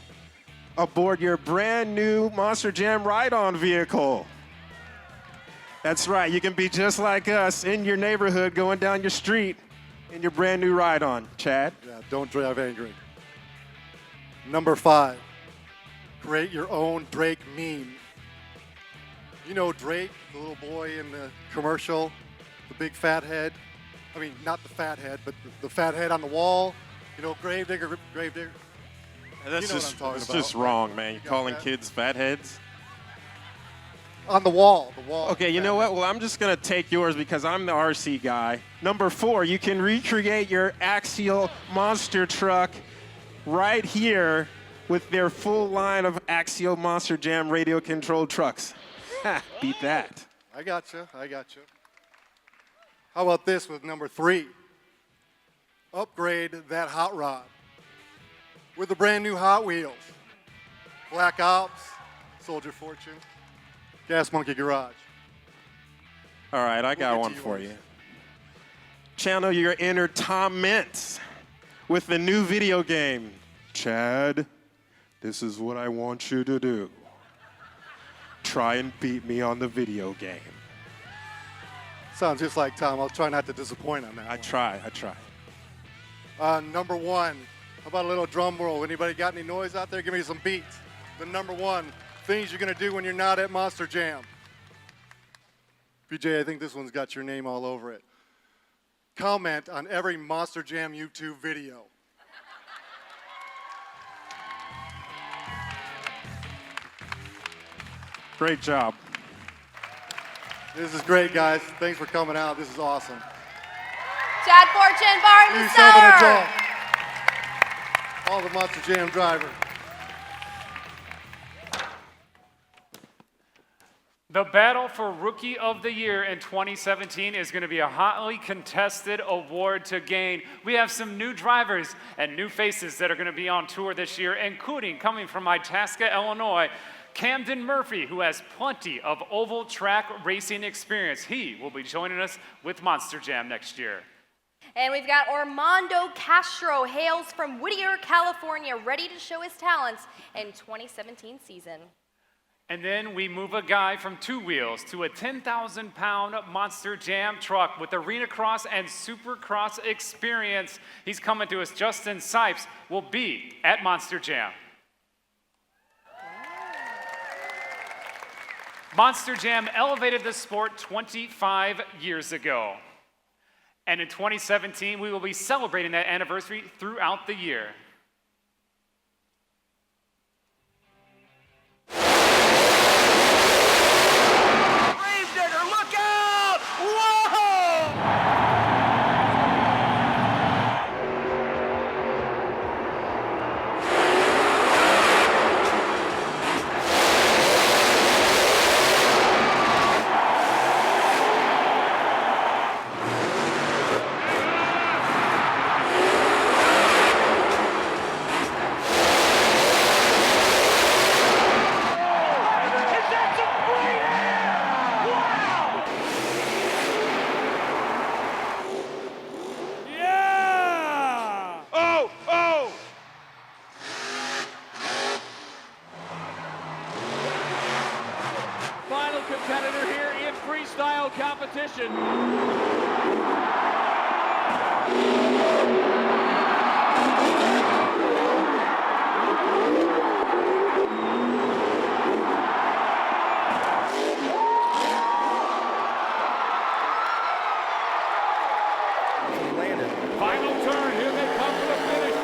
aboard your brand new Monster Jam ride-on vehicle. That's right, you can be just like us in your neighborhood going down your street in your brand new ride-on. Chad? Yeah, don't drive angry. Number 5, create your own Drake meme. You know Drake, the little boy in the commercial, the big fat head? I mean, not the fat head, but the fat head on the wall. You know, Gravedigger. That's You know just, what I'm talking that's about. just wrong, man. You're got calling that? kids fatheads. On the wall, the wall. Okay, you know what? Well, I'm just going to take yours because I'm the RC guy. Number 4, you can recreate your axial monster truck right here with their full line of axial Monster Jam radio-controlled trucks. Ha, beat that. I got you. How about this with number 3? Upgrade that hot rod with the brand new Hot Wheels. Black Ops, Soldier Fortune, Gas Monkey Garage. All right, I got get one to for yours. you. Channel your inner Tom Mintz with the new video game. Chad, this is what I want you to do. Try and beat me on the video game. Sounds just like Tom. I'll try not to disappoint on that. I try. Number 1, how about a little drum roll? Anybody got any noise out there? Give me some beats. The number 1, things you're gonna do when you're not at Monster Jam. BJ, I think this one's got your name all over it. Comment on every Monster Jam YouTube video. Great job. This is great, guys. Thanks for coming out. This is awesome. Chad Fortune, bar in the Yourself an cellar. adult. All the Monster Jam drivers. The battle for Rookie of the Year in 2017 is going to be a hotly contested award to gain. We have some new drivers and new faces that are going to be on tour this year, including coming from Itasca, Illinois, Camden Murphy, who has plenty of oval track racing experience. He will be joining us with Monster Jam next year. And we've got Armando Castro, hails from Whittier, California, ready to show his talents in 2017 season. And then we move a guy from 2 wheels to a 10,000-pound Monster Jam truck with arena cross and supercross experience. He's coming to us. Justin Sipes will be at Monster Jam. Monster Jam elevated the sport 25 years ago. And in 2017, we will be celebrating that anniversary throughout the year. Gravedigger, look out! Whoa! Final competitor here in freestyle competition. Final turn, here they come for the finish.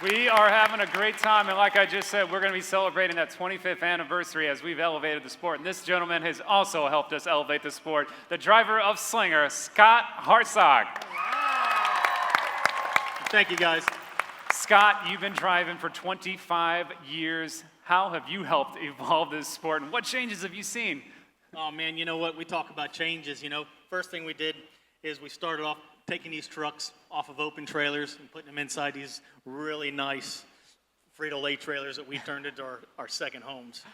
We are having a great time, and like I just said, we're going to be celebrating that 25th anniversary as we've elevated the sport. And this gentleman has also helped us elevate the sport, the driver of Slinger, Scott Hartzog. Thank you, guys. Scott, you've been driving for 25 years. How have you helped evolve this sport, and what changes have you seen? Oh, man, you know what? We talk about changes, you know. First thing we did is we started off taking these trucks off of open trailers and putting them inside these really nice Frito-Lay trailers that we turned into our second homes.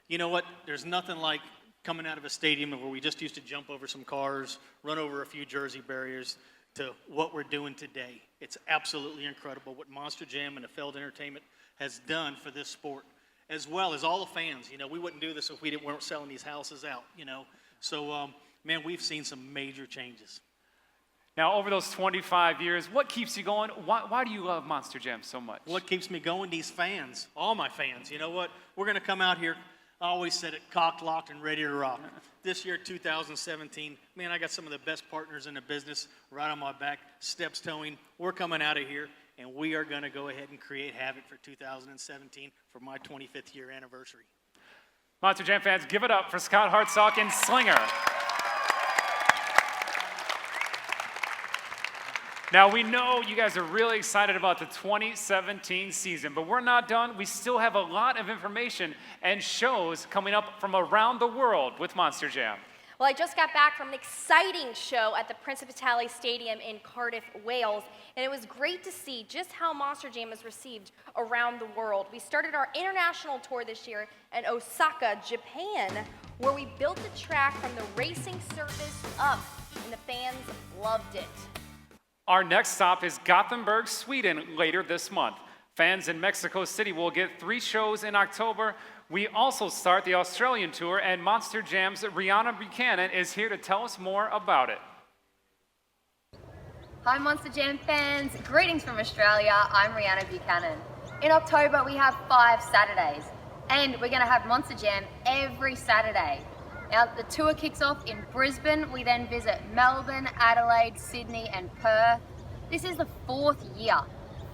You know what? There's nothing like coming out of a stadium where we just used to jump over some cars, run over a few Jersey barriers, to what we're doing today. It's absolutely incredible what Monster Jam and the Feld Entertainment has done for this sport, as well as all the fans. You know, we wouldn't do this if we weren't selling these houses out, you know. So, man, we've seen some major changes. Now, over those 25 years, what keeps you going? Why do you love Monster Jam so much? What keeps me going? These fans, all my fans. You know what? We're going to come out here, I always said it, cocked, locked, and ready to rock. This year, 2017, man, I got some of the best partners in the business right on my back, steps towing. We're coming out of here, and we are going to go ahead and create havoc for 2017 for my 25th year anniversary. Monster Jam fans, give it up for Scott Hartsock and Slinger. Now, we know you guys are really excited about the 2017 season, but we're not done. We still have a lot of information and shows coming up from around the world with Monster Jam. Well, I just got back from an exciting show at the Prince of Wales Stadium in Cardiff, Wales, and it was great to see just how Monster Jam is received around the world. We started our international tour this year in Osaka, Japan, where we built the track from the racing surface up, and the fans loved it. Our next stop is Gothenburg, Sweden, later this month. Fans in Mexico City will get 3 shows in October. We also start the Australian tour, and Monster Jam's Rihanna Buchanan is here to tell us more about it. Hi Monster Jam fans, greetings from Australia, I'm Rihanna Buchanan. In October we have 5 Saturdays, and we're going to have Monster Jam every Saturday. Now the tour kicks off in Brisbane, we then visit Melbourne, Adelaide, Sydney and Perth. This is the 4th year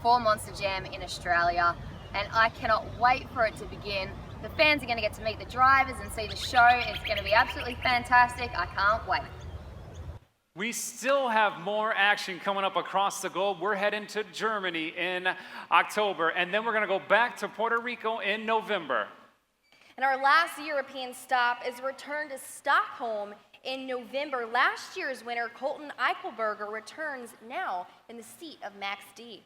for Monster Jam in Australia, and I cannot wait for it to begin. The fans are going to get to meet the drivers and see the show. It's going to be absolutely fantastic. I can't wait. We still have more action coming up across the globe. We're heading to Germany in October, and then we're going to go back to Puerto Rico in November. And our last European stop is a return to Stockholm in November. Last year's winner, Colton Eichelberger, returns now in the seat of Max D.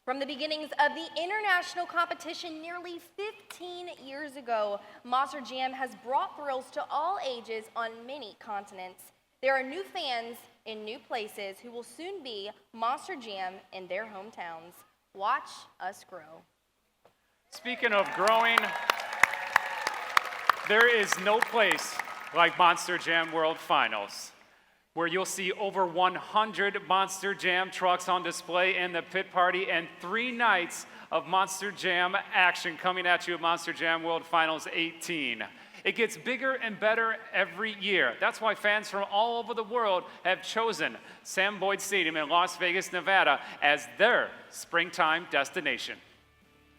From the beginnings of the international competition nearly 15 years ago, Monster Jam has brought thrills to all ages on many continents. There are new fans in new places who will soon be Monster Jam in their hometowns. Watch us grow. Speaking of growing, there is no place like Monster Jam World Finals, where you'll see over 100 Monster Jam trucks on display in the pit party and 3 nights of Monster Jam action coming at you at Monster Jam World Finals 18. It gets bigger and better every year. That's why fans from all over the world have chosen Sam Boyd Stadium in Las Vegas, Nevada as their springtime destination.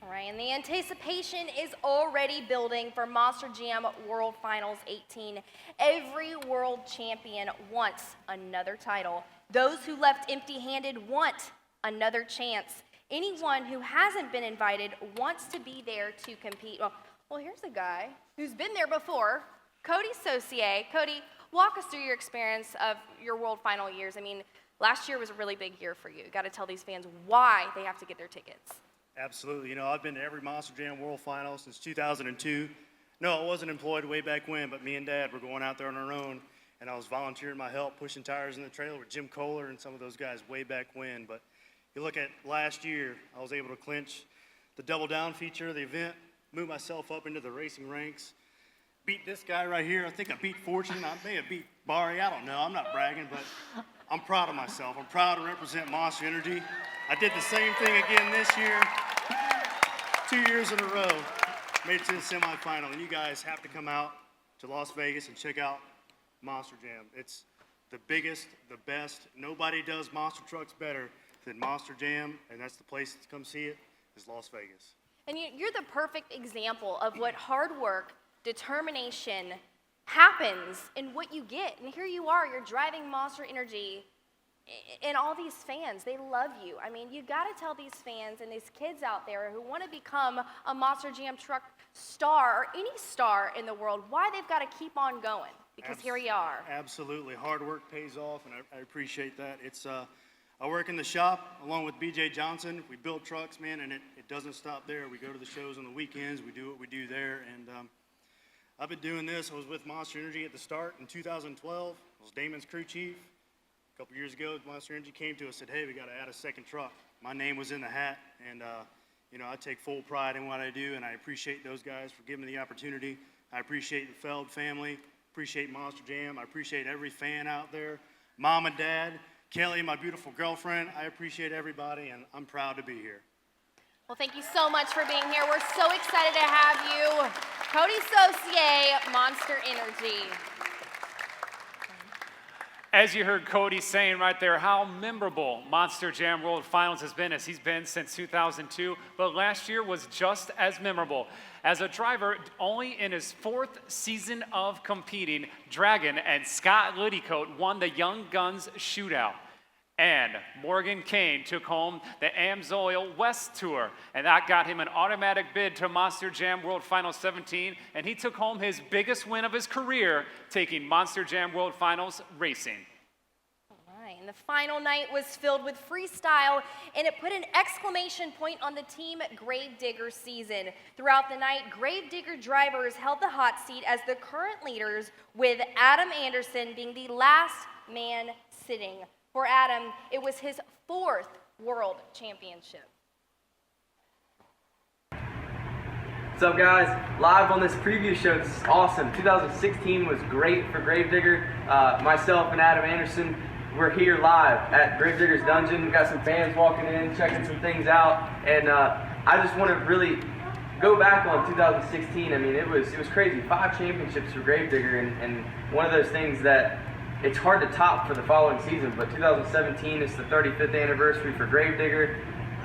All right, and the anticipation is already building for Monster Jam World Finals 18. Every world champion wants another title. Those who left empty-handed want another chance. Anyone who hasn't been invited wants to be there to compete. Well, here's a guy who's been there before, Cody Saucier. Cody, walk us through your experience of your World Final years. I mean, last year was a really big year for you. You got to tell these fans why they have to get their tickets. Absolutely. You know, I've been to every Monster Jam World Final since 2002. No, I wasn't employed way back when, but me and Dad were going out there on our own, and I was volunteering my help, pushing tires in the trailer with Jim Kohler and some of those guys way back when. But you look at last year, I was able to clinch the double down feature of the event, move myself up into the racing ranks, beat this guy right here. I think I beat Fortune. I may have beat Barry. I don't know. I'm not bragging, but I'm proud of myself. I'm proud to represent Monster Energy. I did the same thing again this year. 2 years in a row, made it to the semifinal, and you guys have to come out to Las Vegas and check out Monster Jam. It's the biggest, the best. Nobody does monster trucks better than Monster Jam, and that's the place to come see it, is Las Vegas. And you're the perfect example of what hard work, determination happens and what you get. And here you are, you're driving Monster Energy. And all these fans, they love you. I mean, you got to tell these fans and these kids out there who want to become a Monster Jam truck star or any star in the world why they've got to keep on going, because here you are. Absolutely. Hard work pays off, and I appreciate that. It's I work in the shop along with BJ Johnson. We build trucks, man, and it doesn't stop there. We go to the shows on the weekends. We do what we do there. And I've been doing this. I was with Monster Energy at the start in 2012. I was Damon's crew chief. A couple years ago, Monster Energy came to us and said, hey, we got to add a second truck. My name was in the hat, and you know, I take full pride in what I do, and I appreciate those guys for giving me the opportunity. I appreciate the Feld family appreciate Monster Jam. I appreciate every fan out there. Mom and Dad, Kelly, my beautiful girlfriend. I appreciate everybody, and I'm proud to be here. Well, thank you so much for being here. We're so excited to have you. Cody Saucier, Monster Energy. As you heard Cody saying right there, how memorable Monster Jam World Finals has been, as he's been since 2002, but last year was just as memorable. As a driver, only in his 4th season of competing, Dragon and Scott Liddycoat won the Young Guns Shootout. And Morgan Kane took home the Amsoil West Tour, and that got him an automatic bid to Monster Jam World Finals 17, and he took home his biggest win of his career, taking Monster Jam World Finals Racing. All right, and the final night was filled with freestyle, and it put an exclamation point on the Team Gravedigger season. Throughout the night, Gravedigger drivers held the hot seat as the current leaders, with Adam Anderson being the last man sitting. For Adam, it was his 4th World Championship. What's up, guys? Live on this preview show. This is awesome. 2016 was great for Gravedigger. Myself and Adam Anderson, we're here live at Gravedigger's Dungeon. We've got some fans walking in, checking some things out, and I just want to really go back on 2016. I mean, it was crazy. 5 championships for Gravedigger, and one of those things that it's hard to top for the following season, but 2017 is the 35th anniversary for Gravedigger.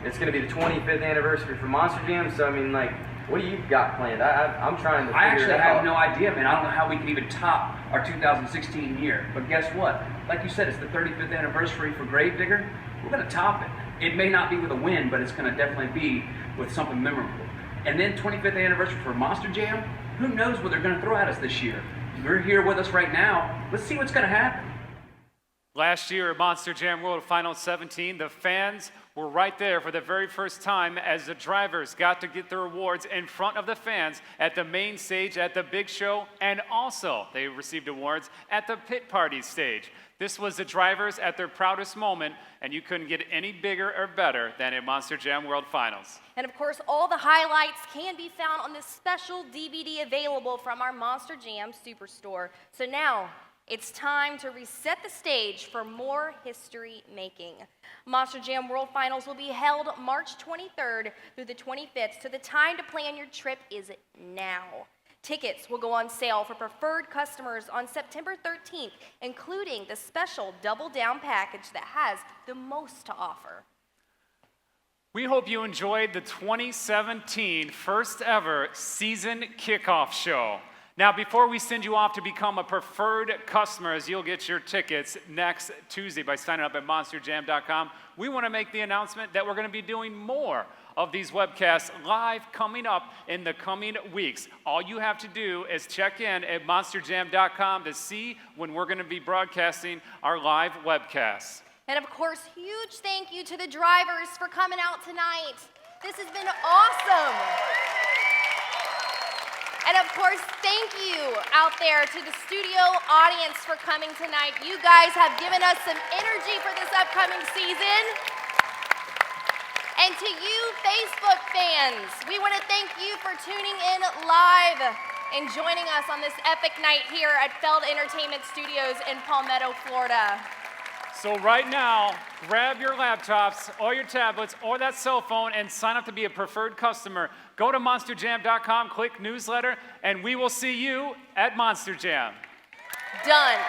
It's going to be the 25th anniversary for Monster Jam. So, I mean, like, what do you got planned? I'm trying to figure I actually it out. have no idea, man. I don't know how we can even top our 2016 year. But guess what? Like you said, it's the 35th anniversary for Gravedigger. We're going to top it. It may not be with a win, but it's going to definitely be with something memorable. And then 25th anniversary for Monster Jam. Who knows what they're going to throw at us this year? You're here with us right now. Let's see what's going to happen. Last year at Monster Jam World Finals 17, the fans were right there for the very first time as the drivers got to get their awards in front of the fans at the main stage at the big show, and also they received awards at the pit party stage. This was the drivers at their proudest moment, and you couldn't get any bigger or better than at Monster Jam World Finals. And of course, all the highlights can be found on this special DVD available from our Monster Jam Superstore. So now, it's time to reset the stage for more history making. Monster Jam World Finals will be held March 23rd through the 25th, so the time to plan your trip is now. Tickets will go on sale for preferred customers on September 13th, including the special double down package that has the most to offer. We hope you enjoyed the 2017 first ever season kickoff show. Now, before we send you off to become a preferred customer, as you'll get your tickets next Tuesday by signing up at monsterjam.com, we want to make the announcement that we're going to be doing more of these webcasts live coming up in the coming weeks. All you have to do is check in at monsterjam.com to see when we're going to be broadcasting our live webcasts. And of course, huge thank you to the drivers for coming out tonight. This has been awesome. And of course, thank you out there to the studio audience for coming tonight. You guys have given us some energy for this upcoming season. And to you, Facebook fans, we want to thank you for tuning in live and joining us on this epic night here at Feld Entertainment Studios in Palmetto, Florida. So right now, grab your laptops or your tablets or that cell phone and sign up to be a preferred customer. Go to monsterjam.com, click newsletter, and we will see you at Monster Jam. Done.